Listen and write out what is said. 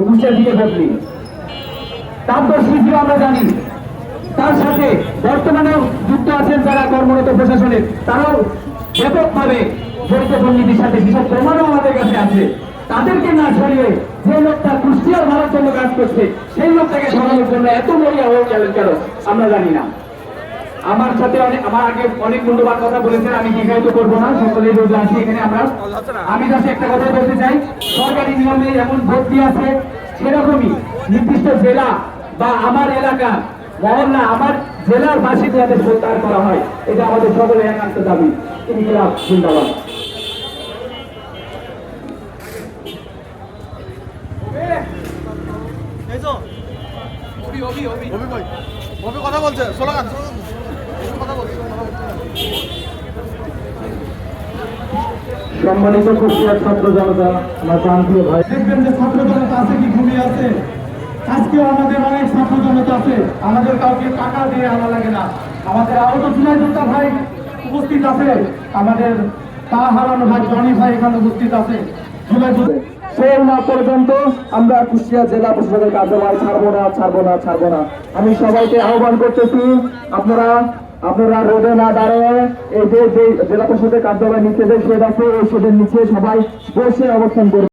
ঘুষের দিকে বদলি। তার তো শিশু আমরা জানি, তার সাথে বর্তমানে যুক্ত আছেন যারা কর্মরত প্রশাসনের, তারাও ব্যাপকভাবে জড়িত দুর্নীতির সাথে, যেসব প্রমাণও আমাদের কাছে আছে। তাদেরকে না ছড়িয়ে যে লোকটা কুষ্টিয়ার ভালোর জন্য কাজ করছে সেই লোকটাকে সরানোর জন্য এত মরিয়া হয়ে গেলেন কেন আমরা জানি না। আমার সাথে আমার আগে অনেক মূল্যবান কথা বলেছেন, আমি দীর্ঘায়িত করবো না, সকলেই রোজ আসি এখানে আমরা। আমি কাছে একটা কথা বলতে চাই, সরকারি নিয়মে যেমন ভর্তি আছে সেরকমই নির্দিষ্ট জেলা বা আমার এলাকা মহল্লা আমার জেলার বাসিন্দা যাতে প্রত্যাহার করা হয়, এটা আমাদের সকলের একান্ত দাবি। ইনকিলাব জিন্দাবাদ। কথা বলছে স্লোগান সম্মানিত কুষ্টিয়ার ছাত্র জনতা, আমার প্রান্তীয় ভাই, দেখবেন যে ছাত্র জনতা আছে কি ঘুমিয়ে আছে। আজকেও আমাদের অনেক ছাত্র জনতা আছে, আমাদের কাউকে টাকা দিয়ে আনা লাগে না। আমাদের আহত জুলাই যোদ্ধা ভাই উপস্থিত আছে, আমাদের পা হারানো ভাই জনি ভাই এখানে উপস্থিত আছে। জুলাই সেই না পর্যন্ত আমরা কুষ্টিয়া জেলা প্রশাসনের কার্যালয় ছাড়বো না। আমি সবাইকে আহ্বান করতেছি, আপনারা রোদে না দাঁড়িয়ে এই যে জেলা পরিষদের কার্যালয় নিচে যে শেড আছে, এই শেডের নিচে সবাই বসে অবস্থান করবে।